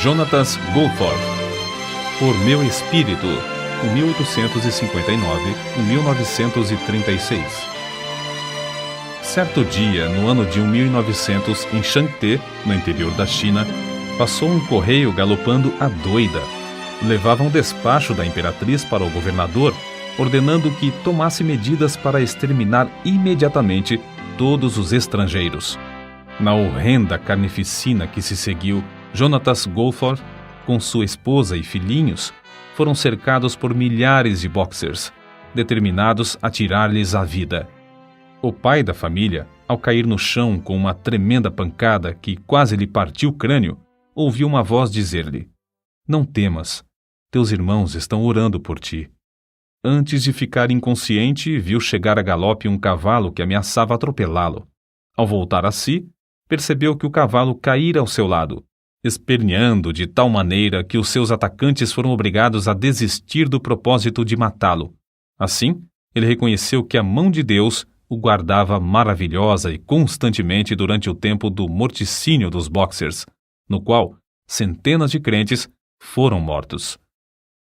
Jonatas Goforth, Por Meu Espírito, 1859-1936. Certo dia, no ano de 1900, em Changte, no interior da China, passou um correio galopando à doida. Levava um despacho da imperatriz para o governador, ordenando que tomasse medidas para exterminar imediatamente todos os estrangeiros. Na horrenda carnificina que se seguiu, Jonatas Goforth, com sua esposa e filhinhos, foram cercados por milhares de boxers, determinados a tirar-lhes a vida. O pai da família, ao cair no chão com uma tremenda pancada que quase lhe partiu o crânio, ouviu uma voz dizer-lhe: "Não temas, teus irmãos estão orando por ti." Antes de ficar inconsciente, viu chegar a galope um cavalo que ameaçava atropelá-lo. Ao voltar a si, percebeu que o cavalo caíra ao seu lado, esperneando de tal maneira que os seus atacantes foram obrigados a desistir do propósito de matá-lo. Assim, ele reconheceu que a mão de Deus o guardava maravilhosa e constantemente durante o tempo do morticínio dos boxers, no qual centenas de crentes foram mortos.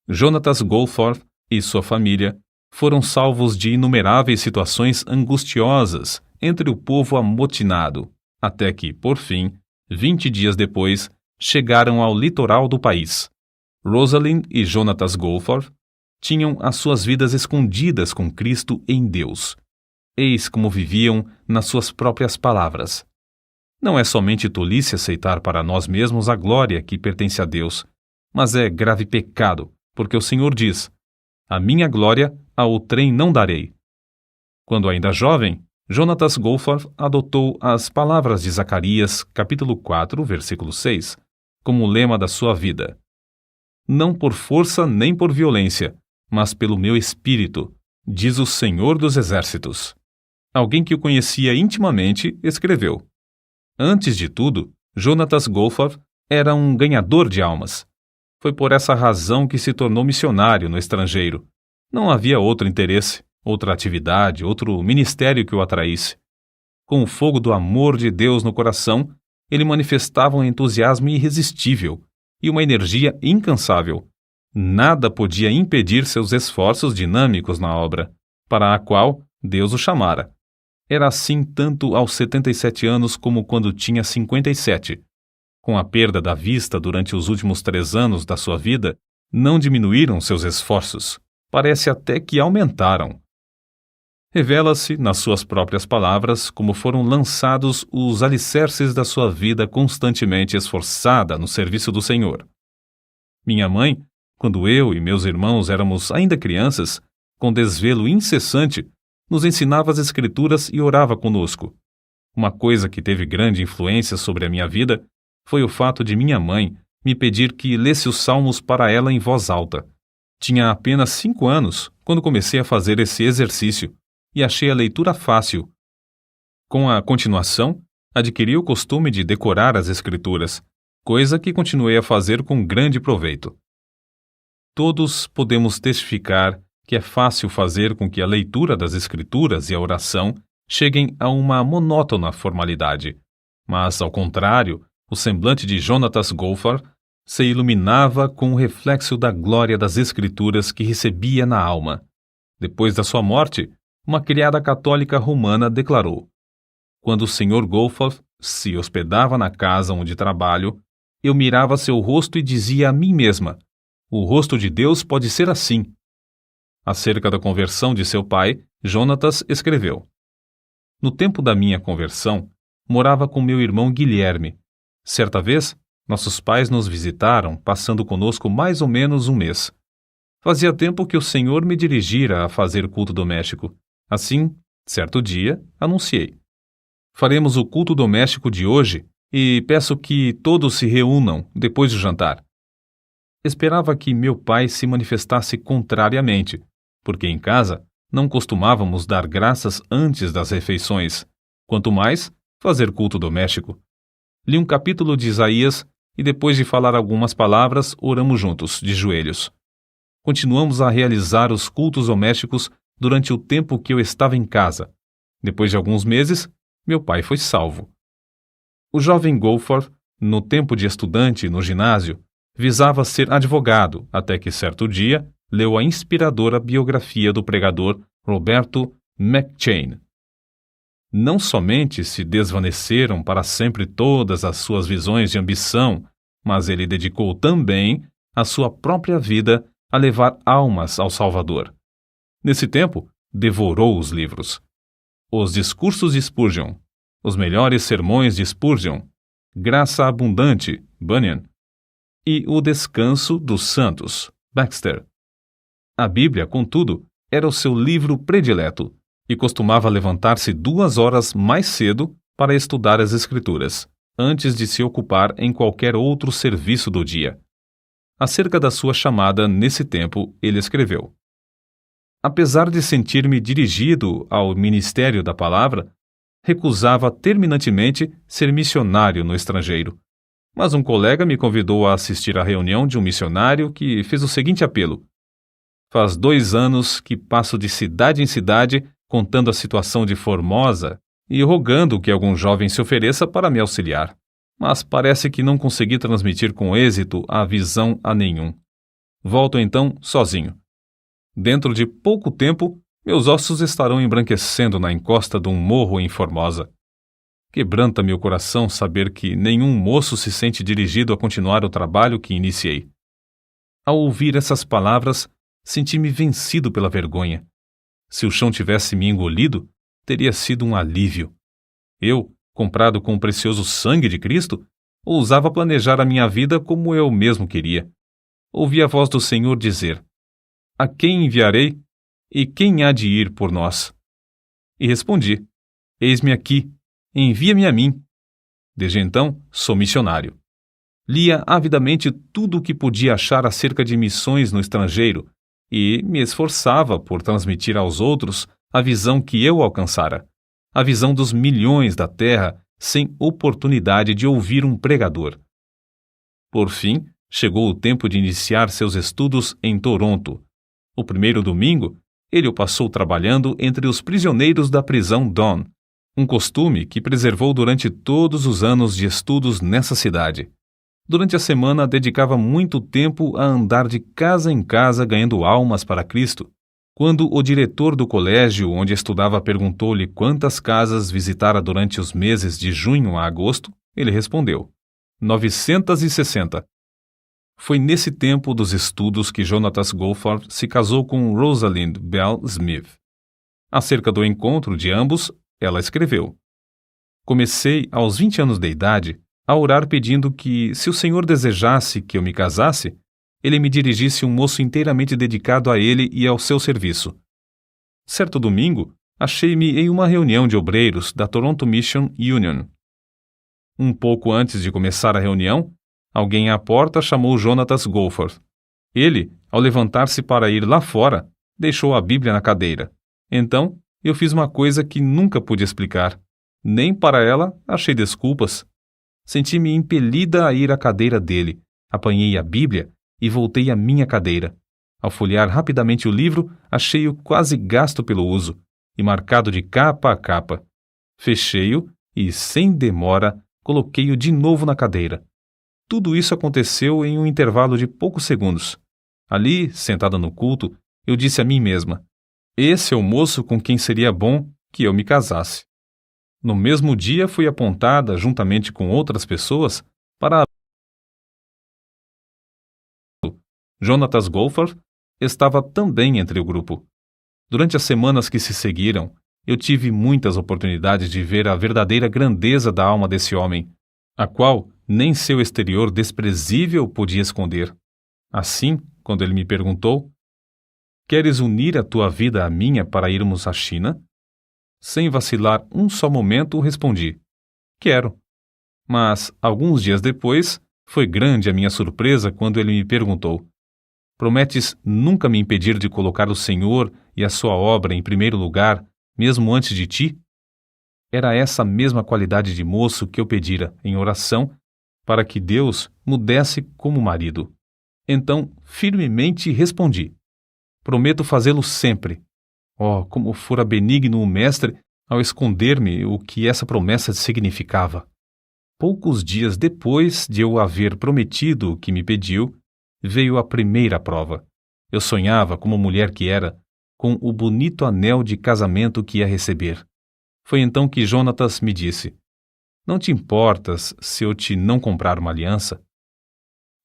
Jonatas Goforth e sua família foram salvos de inumeráveis situações angustiosas entre o povo amotinado, até que, por fim, 20 dias depois, chegaram ao litoral do país. Rosalind e Jonatas Goforth tinham as suas vidas escondidas com Cristo em Deus. Eis como viviam nas suas próprias palavras. Não é somente tolice aceitar para nós mesmos a glória que pertence a Deus, mas é grave pecado, porque o Senhor diz: "A minha glória a outrem não darei." Quando ainda jovem, Jonatas Goforth adotou as palavras de Zacarias, capítulo 4, versículo 6, como lema da sua vida: "Não por força nem por violência, mas pelo meu espírito, diz o Senhor dos Exércitos." Alguém que o conhecia intimamente escreveu: "Antes de tudo, Jonatas Goforth era um ganhador de almas. Foi por essa razão que se tornou missionário no estrangeiro. Não havia outro interesse, outra atividade, outro ministério que o atraísse. Com o fogo do amor de Deus no coração, ele manifestava um entusiasmo irresistível e uma energia incansável. Nada podia impedir seus esforços dinâmicos na obra, para a qual Deus o chamara. Era assim tanto aos 77 anos como quando tinha 57. Com a perda da vista durante os últimos 3 anos da sua vida, não diminuíram seus esforços. Parece até que aumentaram. Revela-se, nas suas próprias palavras, como foram lançados os alicerces da sua vida constantemente esforçada no serviço do Senhor. Minha mãe, quando eu e meus irmãos éramos ainda crianças, com desvelo incessante, nos ensinava as Escrituras e orava conosco. Uma coisa que teve grande influência sobre a minha vida foi o fato de minha mãe me pedir que lesse os salmos para ela em voz alta. Tinha apenas 5 anos quando comecei a fazer esse exercício e achei a leitura fácil. Com a continuação, adquiri o costume de decorar as Escrituras, coisa que continuei a fazer com grande proveito. Todos podemos testificar que é fácil fazer com que a leitura das Escrituras e a oração cheguem a uma monótona formalidade, mas, ao contrário, o semblante de Jonatas Goforth se iluminava com o reflexo da glória das Escrituras que recebia na alma. Depois da sua morte, uma criada católica romana declarou: "Quando o Sr. Goforth se hospedava na casa onde trabalho, eu mirava seu rosto e dizia a mim mesma: o rosto de Deus pode ser assim." Acerca da conversão de seu pai, Jonatas escreveu: "No tempo da minha conversão, morava com meu irmão Guilherme. Certa vez, nossos pais nos visitaram, passando conosco mais ou menos um mês. Fazia tempo que o Senhor me dirigira a fazer culto doméstico. Assim, certo dia, anunciei: faremos o culto doméstico de hoje e peço que todos se reúnam depois do jantar. Esperava que meu pai se manifestasse contrariamente, porque em casa não costumávamos dar graças antes das refeições, quanto mais fazer culto doméstico. Li um capítulo de Isaías e depois de falar algumas palavras, oramos juntos, de joelhos. Continuamos a realizar os cultos domésticos durante o tempo que eu estava em casa. Depois de alguns meses, meu pai foi salvo." O jovem Goforth, no tempo de estudante no ginásio, visava ser advogado, até que certo dia leu a inspiradora biografia do pregador Roberto McCheyne. Não somente se desvaneceram para sempre todas as suas visões de ambição, mas ele dedicou também a sua própria vida a levar almas ao Salvador. Nesse tempo, devorou os livros. Os discursos de Spurgeon, os melhores sermões de Spurgeon, Graça Abundante, Bunyan, e O Descanso dos Santos, Baxter. A Bíblia, contudo, era o seu livro predileto e costumava levantar-se 2 horas mais cedo para estudar as Escrituras, antes de se ocupar em qualquer outro serviço do dia. Acerca da sua chamada nesse tempo, ele escreveu: apesar de sentir-me dirigido ao ministério da palavra, recusava terminantemente ser missionário no estrangeiro. Mas um colega me convidou a assistir à reunião de um missionário que fez o seguinte apelo: faz 2 anos que passo de cidade em cidade contando a situação de Formosa e rogando que algum jovem se ofereça para me auxiliar. Mas parece que não consegui transmitir com êxito a visão a nenhum. Volto então sozinho. Dentro de pouco tempo, meus ossos estarão embranquecendo na encosta de um morro em Formosa. Quebranta-me o coração saber que nenhum moço se sente dirigido a continuar o trabalho que iniciei. Ao ouvir essas palavras, senti-me vencido pela vergonha. Se o chão tivesse me engolido, teria sido um alívio. Eu, comprado com o precioso sangue de Cristo, ousava planejar a minha vida como eu mesmo queria. Ouvi a voz do Senhor dizer: a quem enviarei? E quem há de ir por nós? E respondi: eis-me aqui, envia-me a mim. Desde então, sou missionário. Lia avidamente tudo o que podia achar acerca de missões no estrangeiro e me esforçava por transmitir aos outros a visão que eu alcançara, a visão dos milhões da terra sem oportunidade de ouvir um pregador. Por fim, chegou o tempo de iniciar seus estudos em Toronto. O primeiro domingo, ele o passou trabalhando entre os prisioneiros da prisão Don, um costume que preservou durante todos os anos de estudos nessa cidade. Durante a semana, dedicava muito tempo a andar de casa em casa ganhando almas para Cristo. Quando o diretor do colégio onde estudava perguntou-lhe quantas casas visitara durante os meses de junho a agosto, ele respondeu: 960. Foi nesse tempo dos estudos que Jonatas Goforth se casou com Rosalind Bell Smith. Acerca do encontro de ambos, ela escreveu: comecei, aos 20 anos de idade, a orar pedindo que, se o Senhor desejasse que eu me casasse, ele me dirigisse um moço inteiramente dedicado a ele e ao seu serviço. Certo domingo, achei-me em uma reunião de obreiros da Toronto Mission Union. Um pouco antes de começar a reunião, alguém à porta chamou Jonatas Goforth. Ele, ao levantar-se para ir lá fora, deixou a Bíblia na cadeira. Então, eu fiz uma coisa que nunca pude explicar. Nem para ela achei desculpas. Senti-me impelida a ir à cadeira dele, apanhei a Bíblia e voltei à minha cadeira. Ao folhear rapidamente o livro, achei-o quase gasto pelo uso e marcado de capa a capa. Fechei-o e, sem demora, coloquei-o de novo na cadeira. Tudo isso aconteceu em um intervalo de poucos segundos. Ali, sentada no culto, eu disse a mim mesma: esse é o moço com quem seria bom que eu me casasse. No mesmo dia fui apontada, juntamente com outras pessoas, para a... Jonatas Goforth estava também entre o grupo. Durante as semanas que se seguiram, eu tive muitas oportunidades de ver a verdadeira grandeza da alma desse homem, a qual nem seu exterior desprezível podia esconder. Assim, quando ele me perguntou: queres unir a tua vida à minha para irmos à China? Sem vacilar um só momento, respondi: quero. Mas, alguns dias depois, foi grande a minha surpresa quando ele me perguntou: prometes nunca me impedir de colocar o Senhor e a sua obra em primeiro lugar, mesmo antes de ti? Era essa mesma qualidade de moço que eu pedira, em oração, para que Deus me desse como marido. Então, firmemente respondi: prometo fazê-lo sempre. Oh, como fora benigno o mestre ao esconder-me o que essa promessa significava. Poucos dias depois de eu haver prometido o que me pediu, veio a primeira prova. Eu sonhava, como mulher que era, com o bonito anel de casamento que ia receber. Foi então que Jonatas me disse: "Não te importas se eu te não comprar uma aliança?"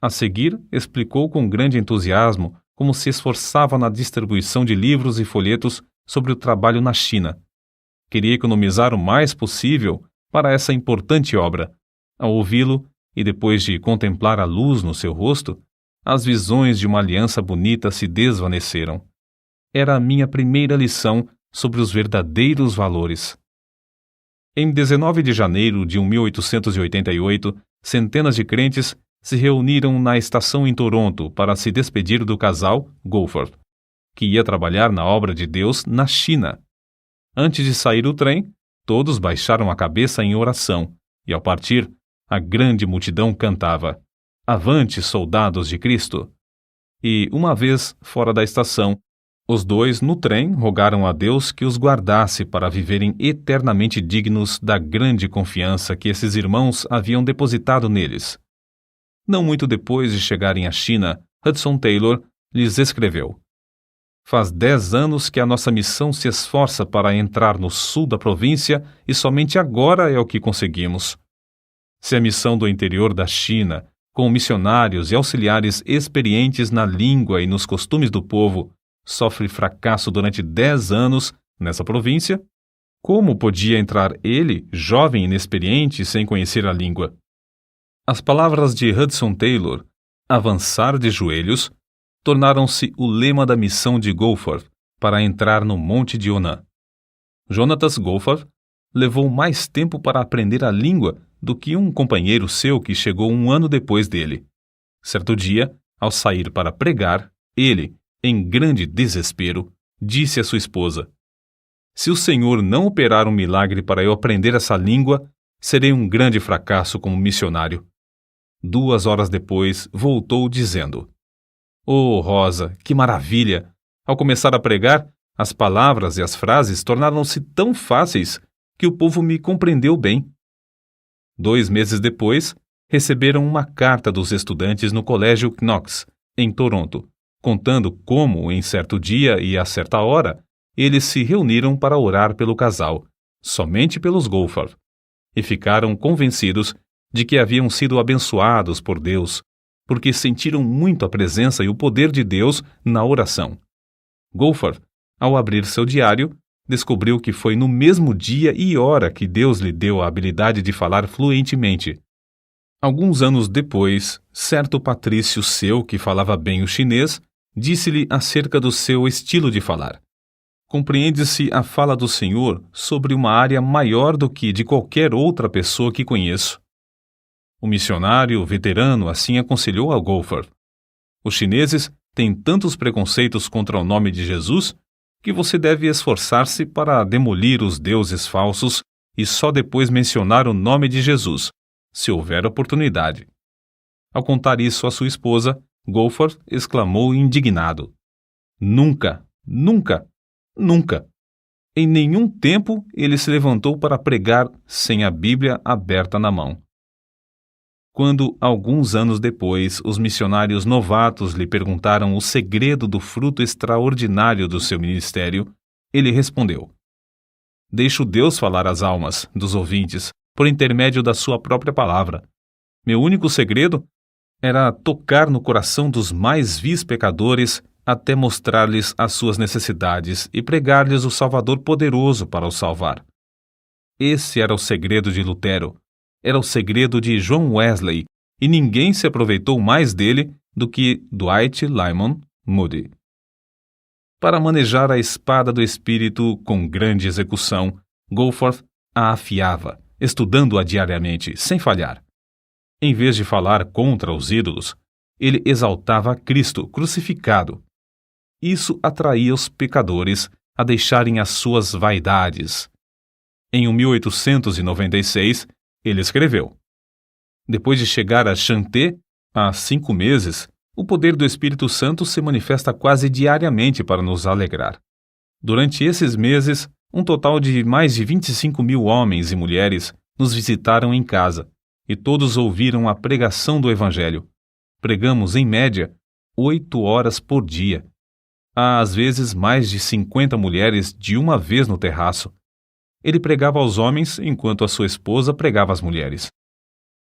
A seguir, explicou com grande entusiasmo como se esforçava na distribuição de livros e folhetos sobre o trabalho na China. Queria economizar o mais possível para essa importante obra. Ao ouvi-lo, e depois de contemplar a luz no seu rosto, as visões de uma aliança bonita se desvaneceram. Era a minha primeira lição sobre os verdadeiros valores. Em 19 de janeiro de 1888, centenas de crentes se reuniram na estação em Toronto para se despedir do casal Goforth, que ia trabalhar na obra de Deus na China. Antes de sair do trem, todos baixaram a cabeça em oração, e ao partir, a grande multidão cantava: "Avante, soldados de Cristo!" E, uma vez fora da estação, os dois no trem rogaram a Deus que os guardasse para viverem eternamente dignos da grande confiança que esses irmãos haviam depositado neles. Não muito depois de chegarem à China, Hudson Taylor lhes escreveu: "Faz 10 anos que a nossa missão se esforça para entrar no sul da província e somente agora é o que conseguimos. Se a missão do interior da China, com missionários e auxiliares experientes na língua e nos costumes do povo, sofre fracasso durante 10 anos nessa província, como podia entrar ele, jovem e inexperiente, sem conhecer a língua?" As palavras de Hudson Taylor, "avançar de joelhos", tornaram-se o lema da missão de Goforth para entrar no Monte de Onan. Jonatas Goforth levou mais tempo para aprender a língua do que um companheiro seu que chegou 1 ano depois dele. Certo dia, ao sair para pregar, ele, em grande desespero, disse à sua esposa: "Se o Senhor não operar um milagre para eu aprender essa língua, serei um grande fracasso como missionário." 2 horas depois, voltou dizendo: "Oh, Rosa, que maravilha! Ao começar a pregar, as palavras e as frases tornaram-se tão fáceis que o povo me compreendeu bem." 2 meses depois, receberam uma carta dos estudantes no Colégio Knox, em Toronto, contando como, em certo dia e a certa hora, eles se reuniram para orar pelo casal, somente pelos Goforth, e ficaram convencidos de que haviam sido abençoados por Deus, porque sentiram muito a presença e o poder de Deus na oração. Goforth, ao abrir seu diário, descobriu que foi no mesmo dia e hora que Deus lhe deu a habilidade de falar fluentemente. Alguns anos depois, certo patrício seu que falava bem o chinês disse-lhe acerca do seu estilo de falar: "Compreende-se a fala do Senhor sobre uma área maior do que de qualquer outra pessoa que conheço." O missionário veterano assim aconselhou a Goforth: "Os chineses têm tantos preconceitos contra o nome de Jesus que você deve esforçar-se para demolir os deuses falsos e só depois mencionar o nome de Jesus, se houver oportunidade." Ao contar isso à sua esposa, Goforth exclamou indignado: "Nunca, nunca, nunca! Em nenhum tempo ele se levantou para pregar sem a Bíblia aberta na mão." Quando, alguns anos depois, os missionários novatos lhe perguntaram o segredo do fruto extraordinário do seu ministério, ele respondeu: "Deixo Deus falar às almas dos ouvintes por intermédio da sua própria palavra. Meu único segredo era tocar no coração dos mais vis pecadores até mostrar-lhes as suas necessidades e pregar-lhes o Salvador poderoso para os salvar." Esse era o segredo de Lutero. Era o segredo de John Wesley, e ninguém se aproveitou mais dele do que Dwight Lyman Moody. Para manejar a espada do Espírito com grande execução, Goforth a afiava, estudando-a diariamente, sem falhar. Em vez de falar contra os ídolos, ele exaltava Cristo crucificado. Isso atraía os pecadores a deixarem as suas vaidades. Em 1896, ele escreveu: "Depois de chegar a Shanté, há 5 meses, o poder do Espírito Santo se manifesta quase diariamente para nos alegrar. Durante esses meses, um total de mais de 25.000 homens e mulheres nos visitaram em casa, e todos ouviram a pregação do Evangelho. Pregamos, em média, 8 horas por dia. Há, às vezes, mais de 50 mulheres de uma vez no terraço. Ele pregava aos homens enquanto a sua esposa pregava às mulheres.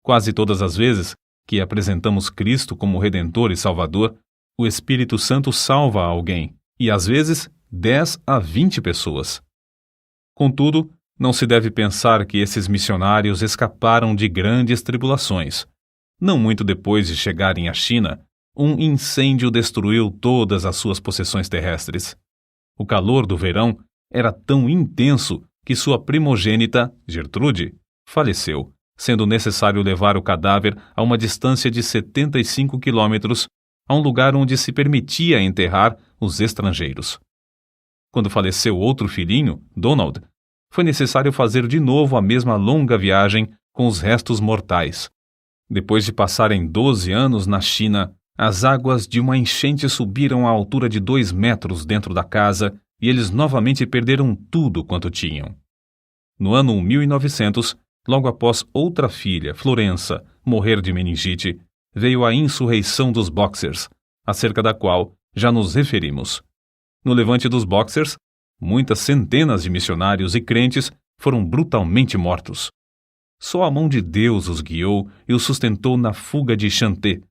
Quase todas as vezes que apresentamos Cristo como Redentor e Salvador, o Espírito Santo salva alguém, e às vezes 10 a 20 pessoas. Contudo, não se deve pensar que esses missionários escaparam de grandes tribulações. Não muito depois de chegarem à China, um incêndio destruiu todas as suas possessões terrestres. O calor do verão era tão intenso que sua primogênita, Gertrude, faleceu, sendo necessário levar o cadáver a uma distância de 75 quilômetros, a um lugar onde se permitia enterrar os estrangeiros. Quando faleceu outro filhinho, Donald, foi necessário fazer de novo a mesma longa viagem com os restos mortais. Depois de passarem 12 anos na China, as águas de uma enchente subiram à altura de 2 metros dentro da casa e eles novamente perderam tudo quanto tinham. No ano 1900, logo após outra filha, Florença, morrer de meningite, veio a insurreição dos Boxers, acerca da qual já nos referimos. No levante dos Boxers, muitas centenas de missionários e crentes foram brutalmente mortos. Só a mão de Deus os guiou e os sustentou na fuga de Chanté,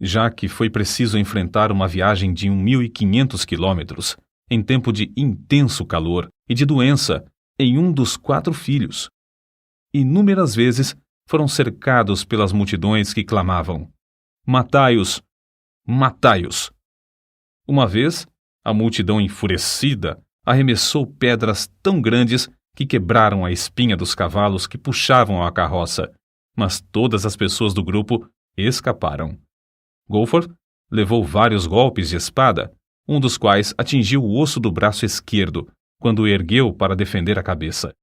já que foi preciso enfrentar uma viagem de 1.500 quilômetros, em tempo de intenso calor e de doença, em um dos 4 filhos. Inúmeras vezes foram cercados pelas multidões que clamavam: "Matai-os! Matai-os!" Uma vez, a multidão enfurecida arremessou pedras tão grandes que quebraram a espinha dos cavalos que puxavam a carroça, mas todas as pessoas do grupo escaparam. Goforth levou vários golpes de espada, um dos quais atingiu o osso do braço esquerdo, quando o ergueu para defender a cabeça.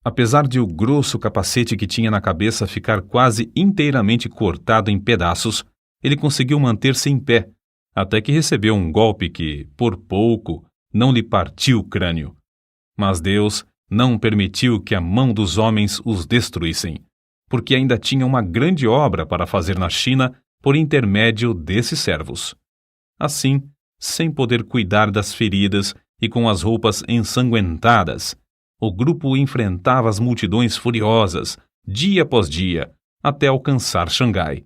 Apesar de o grosso capacete que tinha na cabeça ficar quase inteiramente cortado em pedaços, ele conseguiu manter-se em pé, até que recebeu um golpe que, por pouco, não lhe partiu o crânio. Mas Deus não permitiu que a mão dos homens os destruíssem, porque ainda tinha uma grande obra para fazer na China por intermédio desses servos. Assim, sem poder cuidar das feridas e com as roupas ensanguentadas, o grupo enfrentava as multidões furiosas, dia após dia, até alcançar Xangai.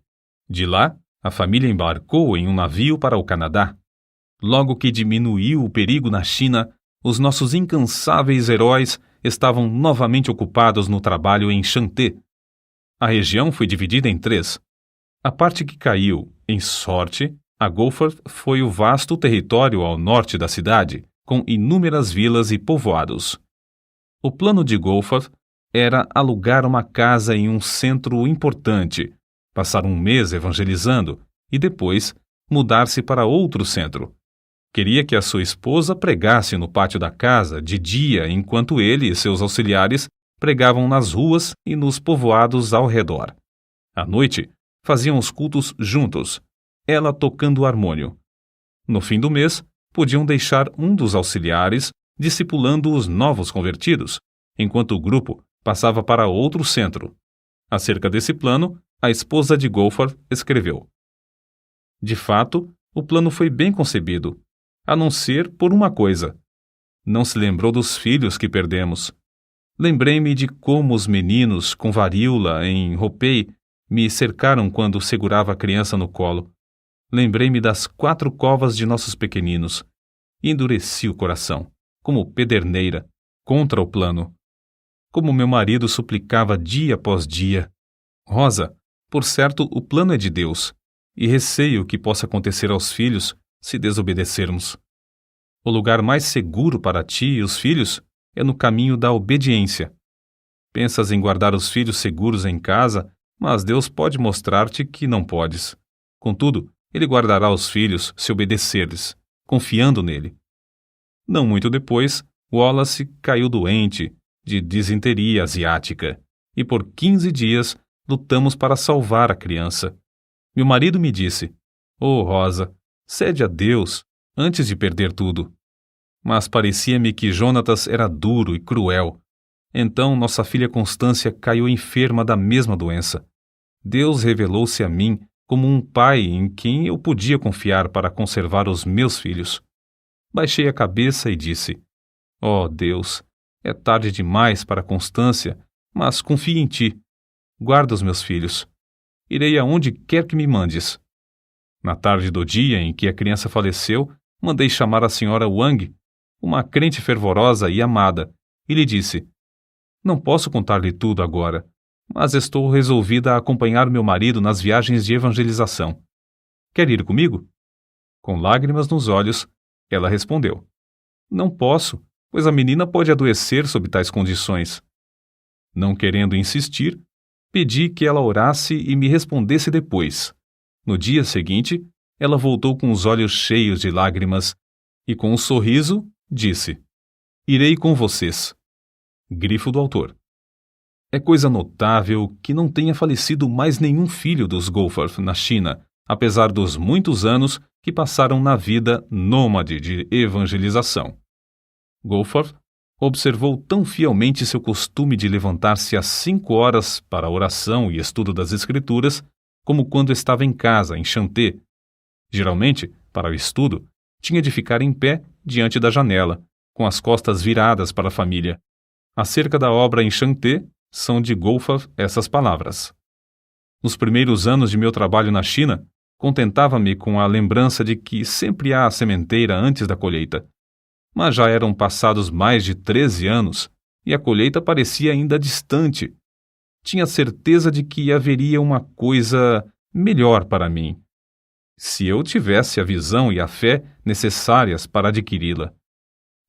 De lá, a família embarcou em um navio para o Canadá. Logo que diminuiu o perigo na China, os nossos incansáveis heróis estavam novamente ocupados no trabalho em Chanté. A região foi dividida em 3. A parte que caiu, em sorte, a Goforth, foi o vasto território ao norte da cidade, com inúmeras vilas e povoados. O plano de Goforth era alugar uma casa em um centro importante, passar um mês evangelizando e depois mudar-se para outro centro. Queria que a sua esposa pregasse no pátio da casa de dia enquanto ele e seus auxiliares pregavam nas ruas e nos povoados ao redor. À noite, faziam os cultos juntos, ela tocando o harmônio. No fim do mês, podiam deixar um dos auxiliares discipulando os novos convertidos, enquanto o grupo passava para outro centro. Acerca desse plano, a esposa de Goforth escreveu: "De fato, o plano foi bem concebido, a não ser por uma coisa. Não se lembrou dos filhos que perdemos. Lembrei-me de como os meninos com varíola em Hopei me cercaram quando segurava a criança no colo. Lembrei-me das 4 covas de nossos pequeninos. E endureci o coração, como pederneira, contra o plano. Como meu marido suplicava dia após dia: Rosa, por certo o plano é de Deus, e receio o que possa acontecer aos filhos se desobedecermos. O lugar mais seguro para ti e os filhos é no caminho da obediência. Pensas em guardar os filhos seguros em casa, mas Deus pode mostrar-te que não podes. Contudo, Ele guardará os filhos se obedecer-lhes, confiando nele." Não muito depois, Wallace caiu doente de disenteria asiática, e por 15 dias lutamos para salvar a criança. Meu marido me disse: "Oh, Rosa, cede a Deus antes de perder tudo." Mas parecia-me que Jonatas era duro e cruel. Então nossa filha Constância caiu enferma da mesma doença. Deus revelou-se a mim como um pai em quem eu podia confiar para conservar os meus filhos. Baixei a cabeça e disse: "Ó Deus, é tarde demais para a constância, mas confio em ti. Guarda os meus filhos. Irei aonde quer que me mandes." Na tarde do dia em que a criança faleceu, mandei chamar a senhora Wang, uma crente fervorosa e amada, e lhe disse: "Não posso contar-lhe tudo agora, mas estou resolvida a acompanhar meu marido nas viagens de evangelização. Quer ir comigo?" Com lágrimas nos olhos, ela respondeu: "Não posso, pois a menina pode adoecer sob tais condições." Não querendo insistir, pedi que ela orasse e me respondesse depois. No dia seguinte, ela voltou com os olhos cheios de lágrimas e, com um sorriso, disse: "Irei com vocês." Grifo do autor. É coisa notável que não tenha falecido mais nenhum filho dos Goforth na China, apesar dos muitos anos que passaram na vida nômade de evangelização. Goforth observou tão fielmente seu costume de levantar-se às 5 horas para a oração e estudo das Escrituras, como quando estava em casa, em Chanté. Geralmente, para o estudo, tinha de ficar em pé diante da janela, com as costas viradas para a família. Acerca da obra em Chanté, são de Goforth essas palavras: "Nos primeiros anos de meu trabalho na China, contentava-me com a lembrança de que sempre há a sementeira antes da colheita. Mas já eram passados mais de 13 anos e a colheita parecia ainda distante. Tinha certeza de que haveria uma coisa melhor para mim, se eu tivesse a visão e a fé necessárias para adquiri-la."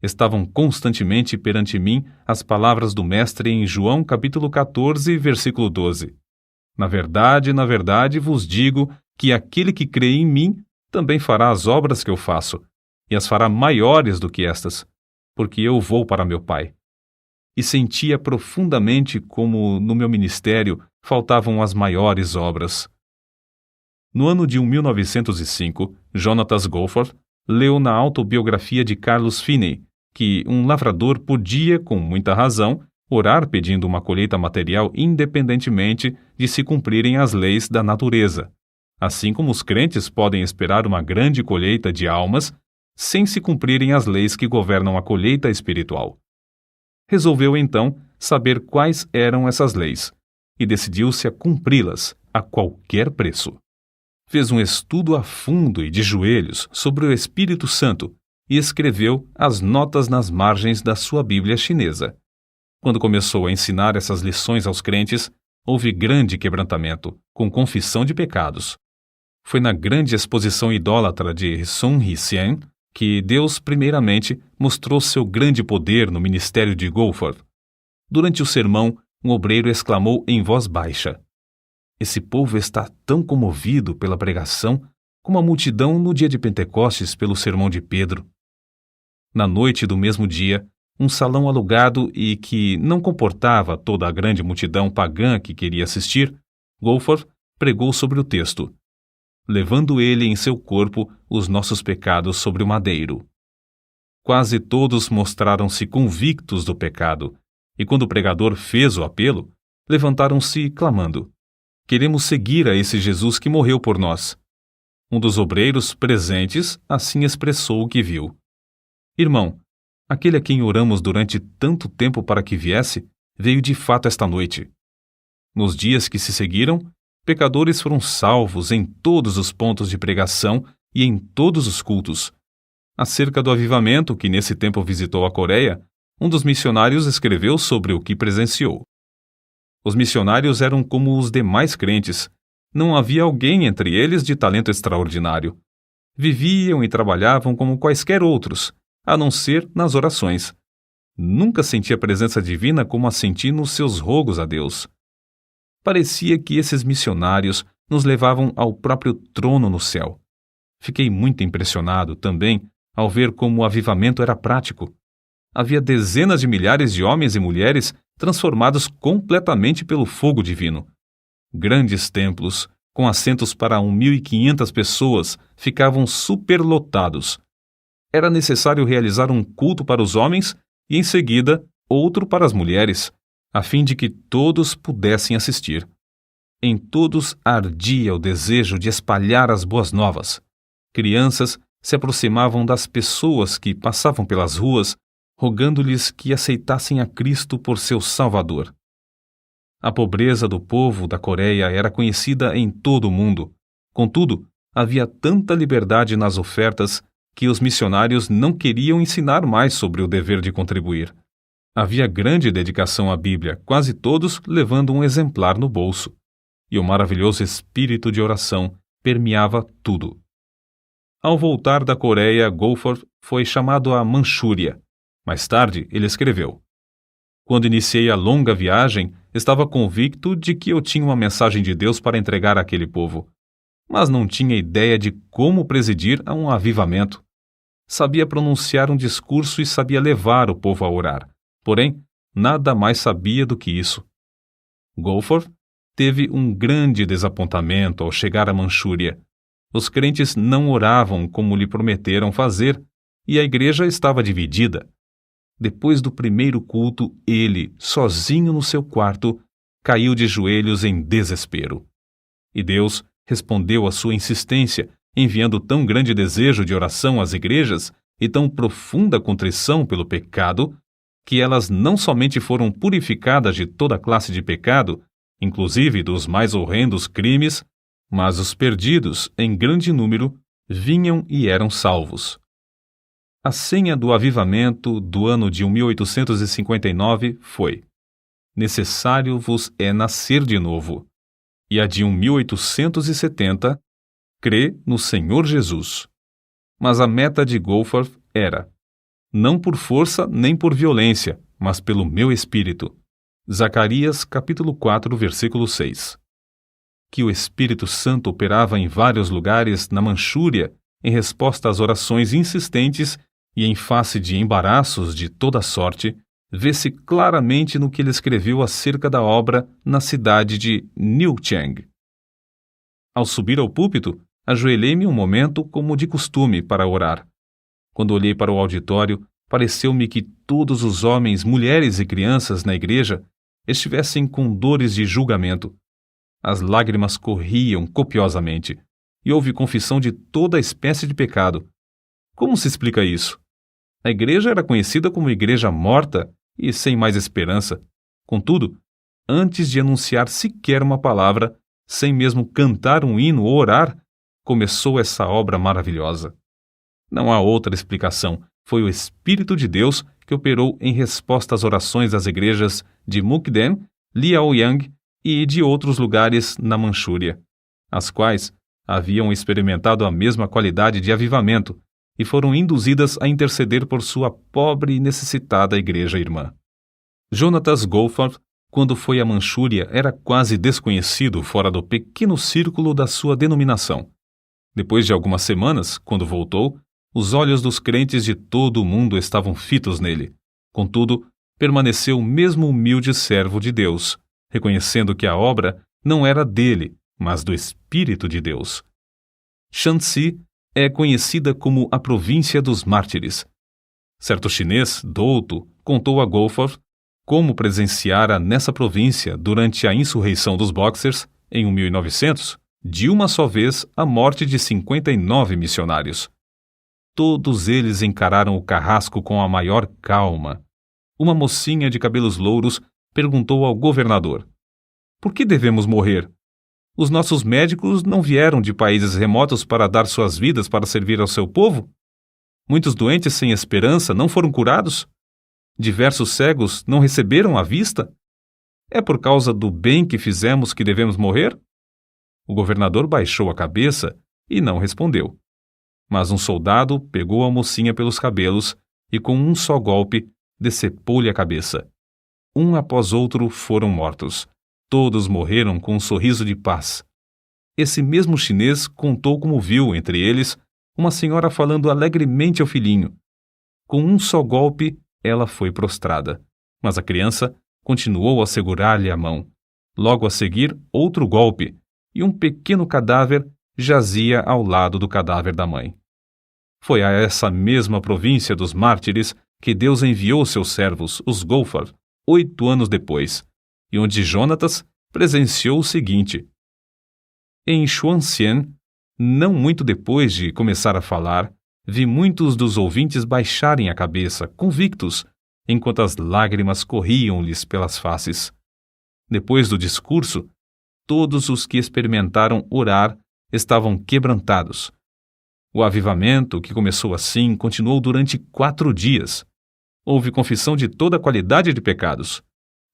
Estavam constantemente perante mim as palavras do Mestre em João capítulo 14, versículo 12. Na verdade vos digo que aquele que crê em mim também fará as obras que eu faço, e as fará maiores do que estas, porque eu vou para meu Pai." E sentia profundamente como, no meu ministério, faltavam as maiores obras. No ano de 1905, Jonatas Goforth leu na autobiografia de Carlos Finney que um lavrador podia, com muita razão, orar pedindo uma colheita material independentemente de se cumprirem as leis da natureza, assim como os crentes podem esperar uma grande colheita de almas sem se cumprirem as leis que governam a colheita espiritual. Resolveu, então, saber quais eram essas leis e decidiu-se a cumpri-las a qualquer preço. Fez um estudo a fundo e de joelhos sobre o Espírito Santo e escreveu as notas nas margens da sua Bíblia chinesa. Quando começou a ensinar essas lições aos crentes, houve grande quebrantamento, com confissão de pecados. Foi na grande exposição idólatra de Sun Yat-sen que Deus, primeiramente, mostrou seu grande poder no ministério de Goforth. Durante o sermão, um obreiro exclamou em voz baixa: "Esse povo está tão comovido pela pregação como a multidão no dia de Pentecostes pelo sermão de Pedro." Na noite do mesmo dia, um salão alugado e que não comportava toda a grande multidão pagã que queria assistir, Goforth pregou sobre o texto: "Levando ele em seu corpo os nossos pecados sobre o madeiro." Quase todos mostraram-se convictos do pecado, e quando o pregador fez o apelo, levantaram-se clamando: "Queremos seguir a esse Jesus que morreu por nós." Um dos obreiros presentes assim expressou o que viu: "Irmão, aquele a quem oramos durante tanto tempo para que viesse, veio de fato esta noite." Nos dias que se seguiram, pecadores foram salvos em todos os pontos de pregação e em todos os cultos. Acerca do avivamento que nesse tempo visitou a Coreia, um dos missionários escreveu sobre o que presenciou: "Os missionários eram como os demais crentes. Não havia alguém entre eles de talento extraordinário. Viviam e trabalhavam como quaisquer outros, a não ser nas orações. Nunca senti a presença divina como a senti nos seus rogos a Deus." Parecia que esses missionários nos levavam ao próprio trono no céu. Fiquei muito impressionado também ao ver como o avivamento era prático. Havia dezenas de milhares de homens e mulheres transformados completamente pelo fogo divino. Grandes templos, com assentos para 1.500 pessoas, ficavam superlotados. Era necessário realizar um culto para os homens e, em seguida, outro para as mulheres, a fim de que todos pudessem assistir. Em todos ardia o desejo de espalhar as boas novas. Crianças se aproximavam das pessoas que passavam pelas ruas, rogando-lhes que aceitassem a Cristo por seu Salvador. A pobreza do povo da Coreia era conhecida em todo o mundo. Contudo, havia tanta liberdade nas ofertas que os missionários não queriam ensinar mais sobre o dever de contribuir. Havia grande dedicação à Bíblia, quase todos levando um exemplar no bolso. E o maravilhoso espírito de oração permeava tudo. Ao voltar da Coreia, Goforth foi chamado à Manchúria. Mais tarde, ele escreveu: "Quando iniciei a longa viagem, estava convicto de que eu tinha uma mensagem de Deus para entregar àquele povo, mas não tinha ideia de como presidir a um avivamento. Sabia pronunciar um discurso e sabia levar o povo a orar, porém, nada mais sabia do que isso." Goforth teve um grande desapontamento ao chegar à Manchúria. Os crentes não oravam como lhe prometeram fazer e a igreja estava dividida. Depois do primeiro culto, ele, sozinho no seu quarto, caiu de joelhos em desespero. E Deus respondeu à sua insistência, enviando tão grande desejo de oração às igrejas e tão profunda contrição pelo pecado, que elas não somente foram purificadas de toda classe de pecado, inclusive dos mais horrendos crimes, mas os perdidos, em grande número, vinham e eram salvos. A senha do avivamento do ano de 1859 foi: "Necessário vos é nascer de novo." E a de 1870, "Crê no Senhor Jesus." Mas a meta de Goforth era: "Não por força nem por violência, mas pelo meu espírito." Zacarias capítulo 4, versículo 6. Que o Espírito Santo operava em vários lugares na Manchúria em resposta às orações insistentes e em face de embaraços de toda sorte, vê-se claramente no que ele escreveu acerca da obra na cidade de Niucheng. Ao subir ao púlpito, ajoelhei-me um momento como de costume para orar. Quando olhei para o auditório, pareceu-me que todos os homens, mulheres e crianças na igreja estivessem com dores de julgamento. As lágrimas corriam copiosamente, e houve confissão de toda espécie de pecado. Como se explica isso? A igreja era conhecida como igreja morta e sem mais esperança. Contudo, antes de anunciar sequer uma palavra, sem mesmo cantar um hino ou orar, começou essa obra maravilhosa. Não há outra explicação. Foi o Espírito de Deus que operou em resposta às orações das igrejas de Mukden, Liaoyang e de outros lugares na Manchúria, as quais haviam experimentado a mesma qualidade de avivamento e foram induzidas a interceder por sua pobre e necessitada igreja irmã. Jonatas Goforth, quando foi à Manchúria, era quase desconhecido fora do pequeno círculo da sua denominação. Depois de algumas semanas, quando voltou, os olhos dos crentes de todo o mundo estavam fitos nele. Contudo, permaneceu o mesmo humilde servo de Deus, reconhecendo que a obra não era dele, mas do Espírito de Deus. Shanxi é conhecida como a província dos mártires. Certo chinês, douto, contou a Goforth como presenciara nessa província, durante a insurreição dos Boxers, em 1900, de uma só vez a morte de 59 missionários. Todos eles encararam o carrasco com a maior calma. Uma mocinha de cabelos louros perguntou ao governador: "Por que devemos morrer? Os nossos médicos não vieram de países remotos para dar suas vidas para servir ao seu povo? Muitos doentes sem esperança não foram curados? Diversos cegos não receberam a vista? É por causa do bem que fizemos que devemos morrer?" O governador baixou a cabeça e não respondeu. Mas um soldado pegou a mocinha pelos cabelos e, com um só golpe, decepou-lhe a cabeça. Um após outro foram mortos. Todos morreram com um sorriso de paz. Esse mesmo chinês contou como viu, entre eles, uma senhora falando alegremente ao filhinho. Com um só golpe, ela foi prostrada, mas a criança continuou a segurar-lhe a mão. Logo a seguir, outro golpe, e um pequeno cadáver jazia ao lado do cadáver da mãe. Foi a essa mesma província dos mártires que Deus enviou seus servos, os Goforth, 8 anos depois, e onde Jonatas presenciou o seguinte: Em Xuanxian, não muito depois de começar a falar, vi muitos dos ouvintes baixarem a cabeça, convictos, enquanto as lágrimas corriam-lhes pelas faces. Depois do discurso, todos os que experimentaram orar estavam quebrantados. O avivamento, que começou assim, continuou durante 4 dias. Houve confissão de toda a qualidade de pecados.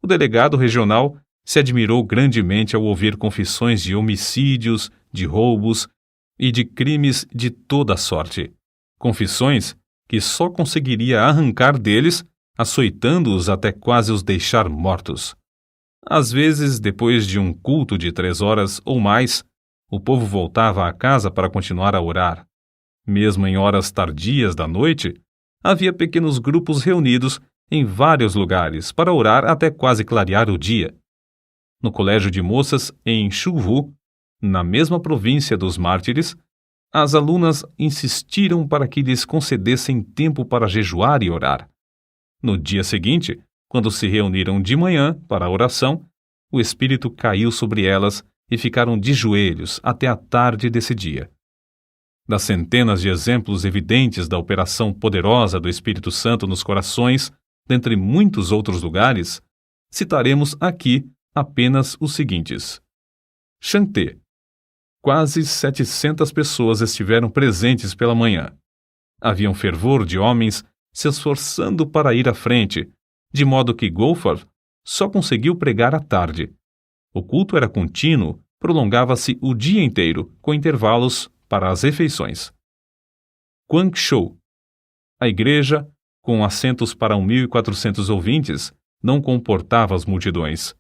O delegado regional se admirou grandemente ao ouvir confissões de homicídios, de roubos e de crimes de toda a sorte. Confissões que só conseguiria arrancar deles, açoitando-os até quase os deixar mortos. Às vezes, depois de um culto de 3 horas ou mais, o povo voltava à casa para continuar a orar. Mesmo em horas tardias da noite, havia pequenos grupos reunidos em vários lugares para orar até quase clarear o dia. No colégio de moças em Shuvu, na mesma província dos mártires, as alunas insistiram para que lhes concedessem tempo para jejuar e orar. No dia seguinte, quando se reuniram de manhã para a oração, o Espírito caiu sobre elas e ficaram de joelhos até a tarde desse dia. Das centenas de exemplos evidentes da operação poderosa do Espírito Santo nos corações, dentre muitos outros lugares, citaremos aqui apenas os seguintes. Xanté. Quase 700 pessoas estiveram presentes pela manhã. Havia um fervor de homens se esforçando para ir à frente, de modo que Goforth só conseguiu pregar à tarde. O culto era contínuo, prolongava-se o dia inteiro, com intervalos para as refeições. Guangzhou. A igreja, com assentos para 1.400 ouvintes, não comportava as multidões.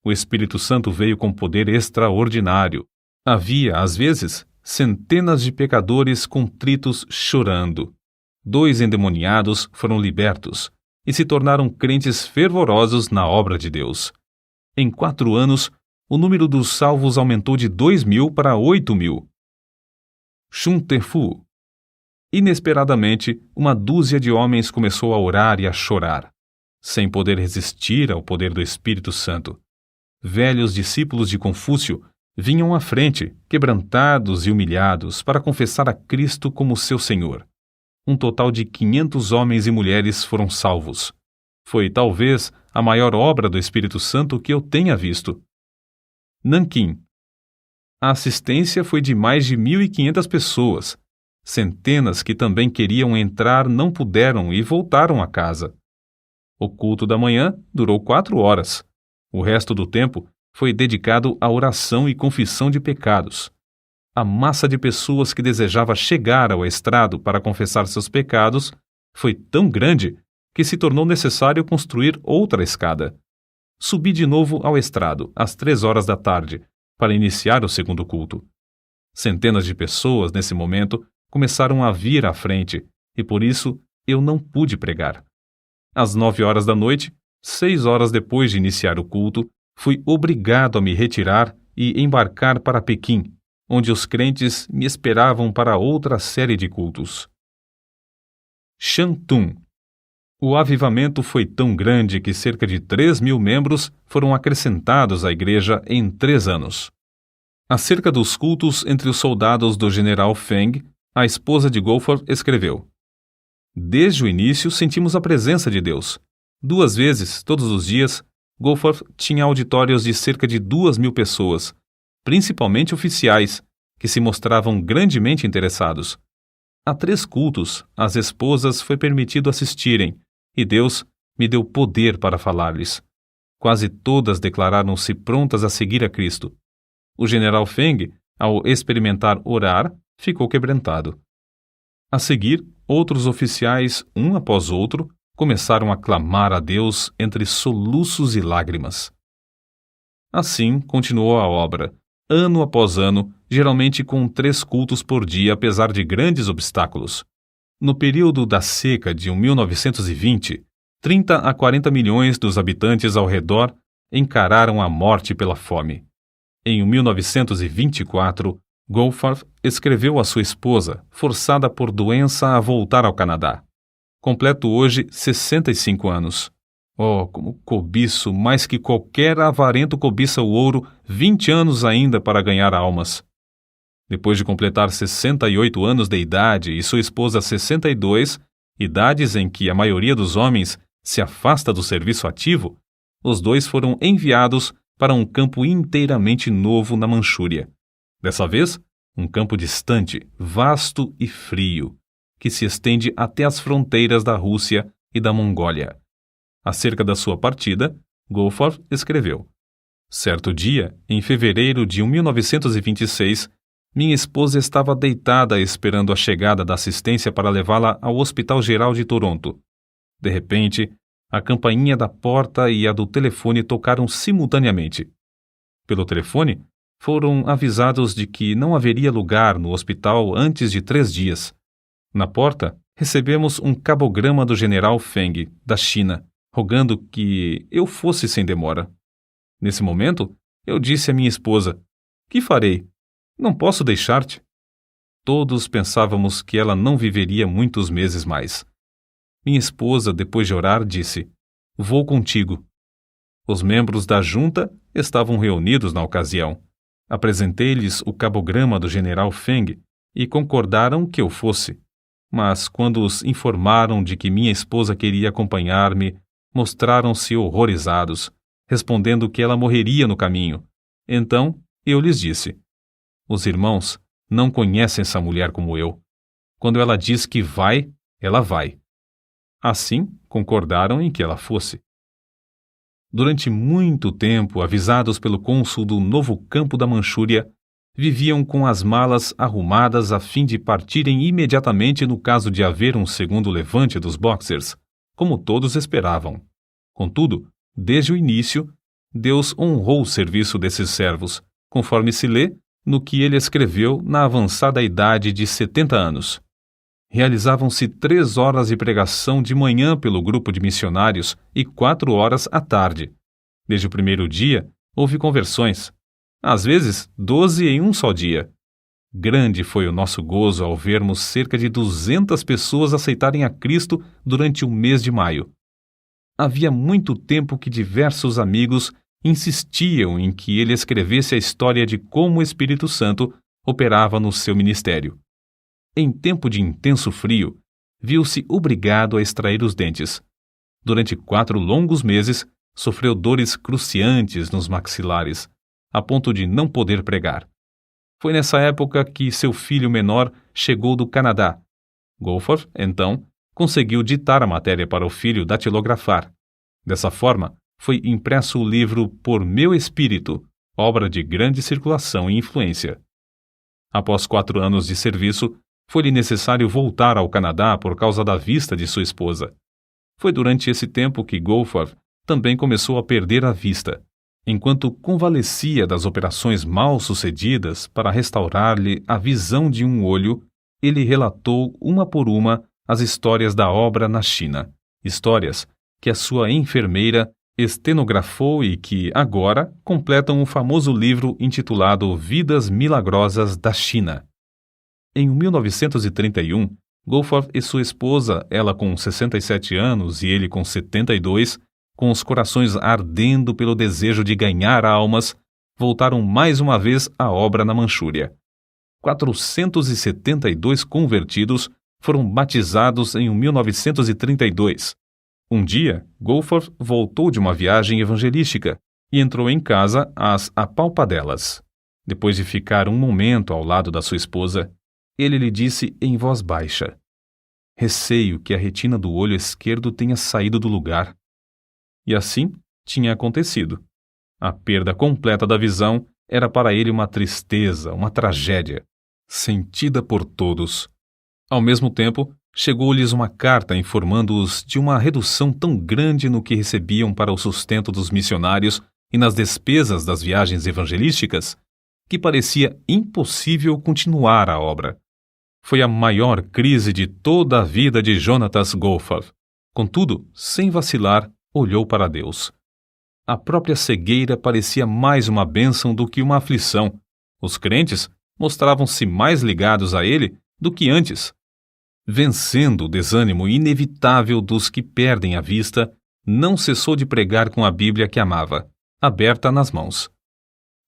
O Espírito Santo veio com poder extraordinário. Havia, às vezes, centenas de pecadores contritos chorando. 2 endemoniados foram libertos e se tornaram crentes fervorosos na obra de Deus. Em 4 anos, o número dos salvos aumentou de 2.000 para 8.000. Shuntefu. Inesperadamente, uma dúzia de homens começou a orar e a chorar, sem poder resistir ao poder do Espírito Santo. Velhos discípulos de Confúcio vinham à frente, quebrantados e humilhados, para confessar a Cristo como seu Senhor. Um total de 500 homens e mulheres foram salvos. Foi, talvez, a maior obra do Espírito Santo que eu tenha visto. Nanquim. A assistência foi de mais de 1.500 pessoas. Centenas que também queriam entrar não puderam e voltaram a casa. O culto da manhã durou 4 horas. O resto do tempo foi dedicado à oração e confissão de pecados. A massa de pessoas que desejava chegar ao estrado para confessar seus pecados foi tão grande que se tornou necessário construir outra escada. Subi de novo ao estrado, às 3 horas da tarde, para iniciar o segundo culto. Centenas de pessoas, nesse momento, começaram a vir à frente, e por isso eu não pude pregar. Às 9 horas da noite, 6 horas depois de iniciar o culto, fui obrigado a me retirar e embarcar para Pequim, onde os crentes me esperavam para outra série de cultos. Shantung. O avivamento foi tão grande que cerca de 3.000 membros foram acrescentados à igreja em 3 anos. Acerca dos cultos entre os soldados do general Feng, a esposa de Goforth escreveu: Desde o início sentimos a presença de Deus. 2 vezes, todos os dias, Goforth tinha auditórios de cerca de 2.000 pessoas, principalmente oficiais, que se mostravam grandemente interessados. A 3 cultos, as esposas foi permitido assistirem, e Deus me deu poder para falar-lhes. Quase todas declararam-se prontas a seguir a Cristo. O general Feng, ao experimentar orar, ficou quebrantado. A seguir, outros oficiais, um após outro, começaram a clamar a Deus entre soluços e lágrimas. Assim continuou a obra, ano após ano, geralmente com 3 cultos por dia, apesar de grandes obstáculos. No período da seca de 1920, 30 a 40 milhões dos habitantes ao redor encararam a morte pela fome. Em 1924, Goforth escreveu à sua esposa, forçada por doença a voltar ao Canadá. Completo hoje 65 anos. Oh, como cobiço, mais que qualquer avarento cobiça o ouro, 20 anos ainda para ganhar almas. Depois de completar 68 anos de idade e sua esposa 62, idades em que a maioria dos homens se afasta do serviço ativo, os dois foram enviados para um campo inteiramente novo na Manchúria. Dessa vez, um campo distante, vasto e frio, que se estende até as fronteiras da Rússia e da Mongólia. Acerca da sua partida, Goforth escreveu: certo dia, em fevereiro de 1926, minha esposa estava deitada esperando a chegada da assistência para levá-la ao Hospital Geral de Toronto. De repente, a campainha da porta e a do telefone tocaram simultaneamente. Pelo telefone, foram avisados de que não haveria lugar no hospital antes de 3 dias. Na porta, recebemos um cabograma do general Feng, da China, rogando que eu fosse sem demora. Nesse momento, eu disse à minha esposa: que farei? Não posso deixar-te. Todos pensávamos que ela não viveria muitos meses mais. Minha esposa, depois de orar, disse: vou contigo. Os membros da junta estavam reunidos na ocasião. Apresentei-lhes o cabograma do general Feng e concordaram que eu fosse. Mas quando os informaram de que minha esposa queria acompanhar-me, mostraram-se horrorizados, respondendo que ela morreria no caminho. Então eu lhes disse: os irmãos não conhecem essa mulher como eu. Quando ela diz que vai, ela vai. Assim, concordaram em que ela fosse. Durante muito tempo, avisados pelo cônsul do novo campo da Manchúria, viviam com as malas arrumadas a fim de partirem imediatamente no caso de haver um segundo levante dos Boxers, como todos esperavam. Contudo, desde o início, Deus honrou o serviço desses servos, conforme se lê no que ele escreveu na avançada idade de 70 anos. Realizavam-se 3 horas de pregação de manhã pelo grupo de missionários e 4 horas à tarde. Desde o primeiro dia, houve conversões. Às vezes, 12 em um só dia. Grande foi o nosso gozo ao vermos cerca de 200 pessoas aceitarem a Cristo durante o mês de maio. Havia muito tempo que diversos amigos insistiam em que ele escrevesse a história de como o Espírito Santo operava no seu ministério. Em tempo de intenso frio, viu-se obrigado a extrair os dentes. Durante 4 longos meses, sofreu dores cruciantes nos maxilares, a ponto de não poder pregar. Foi nessa época que seu filho menor chegou do Canadá. Goforth, então, conseguiu ditar a matéria para o filho datilografar. Dessa forma, foi impresso o livro Por Meu Espírito, obra de grande circulação e influência. Após 4 anos de serviço, foi-lhe necessário voltar ao Canadá por causa da vista de sua esposa. Foi durante esse tempo que Goforth também começou a perder a vista. Enquanto convalescia das operações mal sucedidas para restaurar-lhe a visão de um olho, ele relatou uma por uma as histórias da obra na China, histórias que a sua enfermeira estenografou e que, agora, completam o famoso livro intitulado Vidas Milagrosas da China. Em 1931, Goforth e sua esposa, ela com 67 anos e ele com 72, com os corações ardendo pelo desejo de ganhar almas, voltaram mais uma vez à obra na Manchúria. 472 convertidos foram batizados em 1932. Um dia, Goforth voltou de uma viagem evangelística e entrou em casa às apalpadelas. Depois de ficar um momento ao lado da sua esposa, ele lhe disse em voz baixa: receio que a retina do olho esquerdo tenha saído do lugar. E assim tinha acontecido. A perda completa da visão era para ele uma tristeza, uma tragédia, sentida por todos. Ao mesmo tempo, chegou-lhes uma carta informando-os de uma redução tão grande no que recebiam para o sustento dos missionários e nas despesas das viagens evangelísticas, que parecia impossível continuar a obra. Foi a maior crise de toda a vida de Jonatas Goforth. Contudo, sem vacilar, olhou para Deus. A própria cegueira parecia mais uma bênção do que uma aflição. Os crentes mostravam-se mais ligados a ele do que antes. Vencendo o desânimo inevitável dos que perdem a vista, não cessou de pregar com a Bíblia que amava, aberta nas mãos.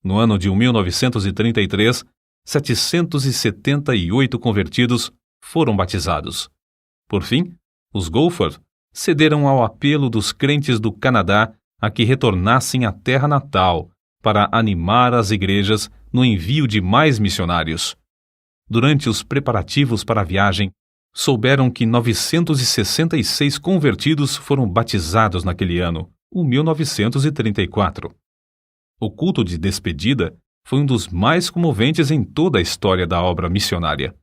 No ano de 1933, 778 convertidos foram batizados. Por fim, os Goforth cederam ao apelo dos crentes do Canadá a que retornassem à terra natal para animar as igrejas no envio de mais missionários. Durante os preparativos para a viagem, souberam que 966 convertidos foram batizados naquele ano, o 1934. O culto de despedida foi um dos mais comoventes em toda a história da obra missionária.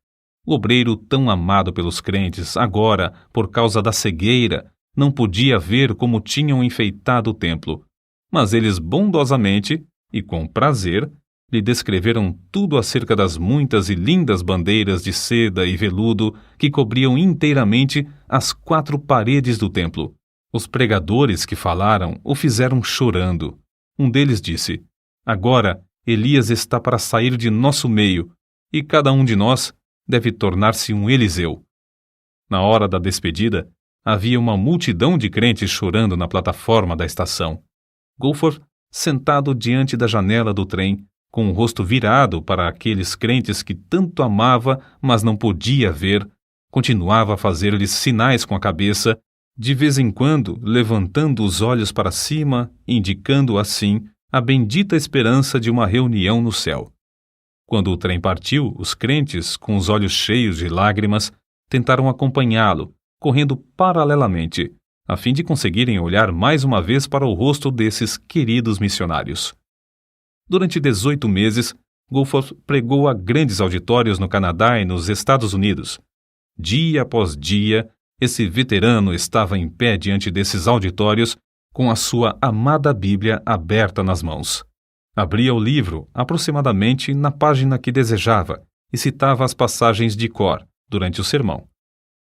O obreiro tão amado pelos crentes, agora, por causa da cegueira, não podia ver como tinham enfeitado o templo, mas eles bondosamente e com prazer lhe descreveram tudo acerca das muitas e lindas bandeiras de seda e veludo que cobriam inteiramente as 4 paredes do templo. Os pregadores que falaram o fizeram chorando. Um deles disse: "Agora Elias está para sair de nosso meio, e cada um de nós deve tornar-se um Eliseu." Na hora da despedida, havia uma multidão de crentes chorando na plataforma da estação. Goforth, sentado diante da janela do trem, com o rosto virado para aqueles crentes que tanto amava, mas não podia ver, continuava a fazer-lhes sinais com a cabeça, de vez em quando levantando os olhos para cima, indicando assim a bendita esperança de uma reunião no céu. Quando o trem partiu, os crentes, com os olhos cheios de lágrimas, tentaram acompanhá-lo, correndo paralelamente, a fim de conseguirem olhar mais uma vez para o rosto desses queridos missionários. Durante 18 meses, Goforth pregou a grandes auditórios no Canadá e nos Estados Unidos. Dia após dia, esse veterano estava em pé diante desses auditórios, com a sua amada Bíblia aberta nas mãos. Abria o livro aproximadamente na página que desejava e citava as passagens de cor durante o sermão.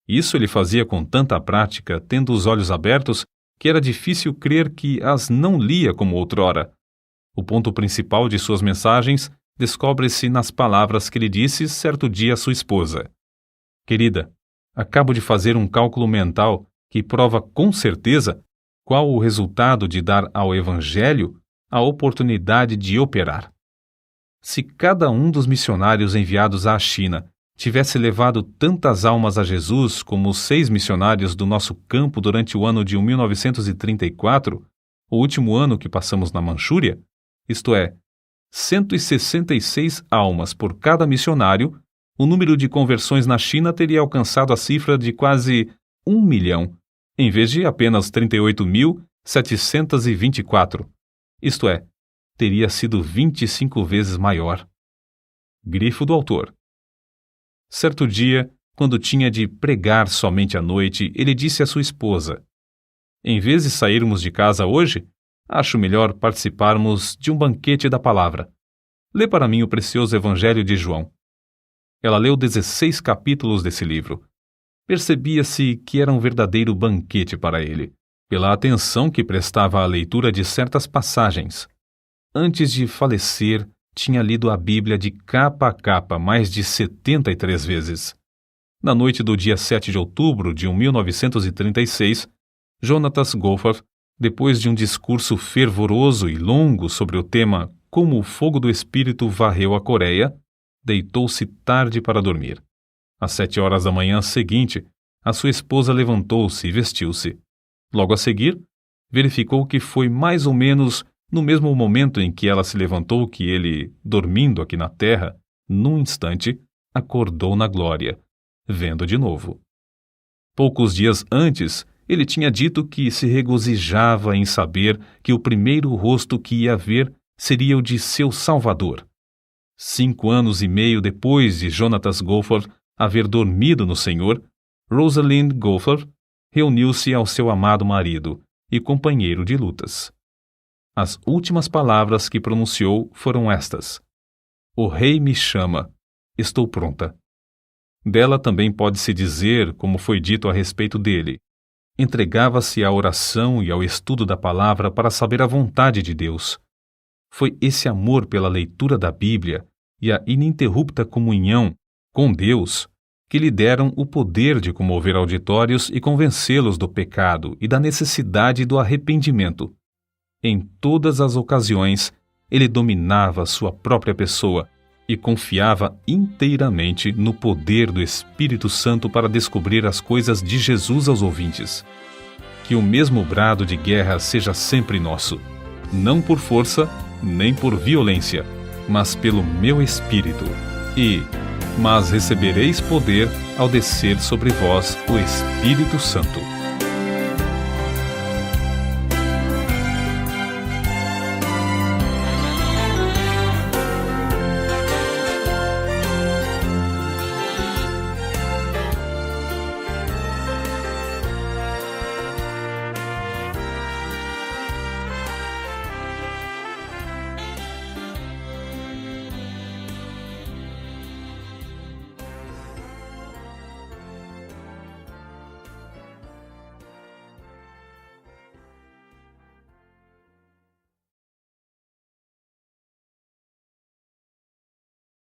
Isso ele fazia com tanta prática, tendo os olhos abertos, que era difícil crer que as não lia como outrora. O ponto principal de suas mensagens descobre-se nas palavras que lhe disse certo dia a sua esposa: "Querida, acabo de fazer um cálculo mental que prova com certeza qual o resultado de dar ao Evangelho a oportunidade de operar. Se cada um dos missionários enviados à China tivesse levado tantas almas a Jesus como os 6 missionários do nosso campo durante o ano de 1934, o último ano que passamos na Manchúria, isto é, 166 almas por cada missionário, o número de conversões na China teria alcançado a cifra de quase 1 milhão, em vez de apenas 38.724. Isto é, teria sido 25 vezes maior." Grifo do autor. Certo dia, quando tinha de pregar somente à noite, ele disse à sua esposa: "Em vez de sairmos de casa hoje, acho melhor participarmos de um banquete da palavra. Lê para mim o precioso Evangelho de João." Ela leu 16 capítulos desse livro. Percebia-se que era um verdadeiro banquete para ele, pela atenção que prestava à leitura de certas passagens. Antes de falecer, tinha lido a Bíblia de capa a capa mais de 73 vezes. Na noite do dia 7 de outubro de 1936, Jonatas Goforth, depois de um discurso fervoroso e longo sobre o tema Como o fogo do Espírito varreu a Coreia, deitou-se tarde para dormir. Às 7 horas da manhã seguinte, a sua esposa levantou-se e vestiu-se. Logo a seguir, verificou que foi mais ou menos no mesmo momento em que ela se levantou que ele, dormindo aqui na terra, num instante, acordou na glória, vendo de novo. Poucos dias antes, ele tinha dito que se regozijava em saber que o primeiro rosto que ia ver seria o de seu Salvador. 5 anos e meio depois de Jonatas Goforth haver dormido no Senhor, Rosalind Goforth reuniu-se ao seu amado marido e companheiro de lutas. As últimas palavras que pronunciou foram estas: "O rei me chama, estou pronta." Dela também pode-se dizer, como foi dito a respeito dele: entregava-se à oração e ao estudo da palavra para saber a vontade de Deus. Foi esse amor pela leitura da Bíblia e a ininterrupta comunhão com Deus que lhe deram o poder de comover auditórios e convencê-los do pecado e da necessidade do arrependimento. Em todas as ocasiões, ele dominava sua própria pessoa, e confiava inteiramente no poder do Espírito Santo para descobrir as coisas de Jesus aos ouvintes. Que o mesmo brado de guerra seja sempre nosso, não por força, nem por violência, mas pelo meu Espírito. Mas recebereis poder ao descer sobre vós o Espírito Santo.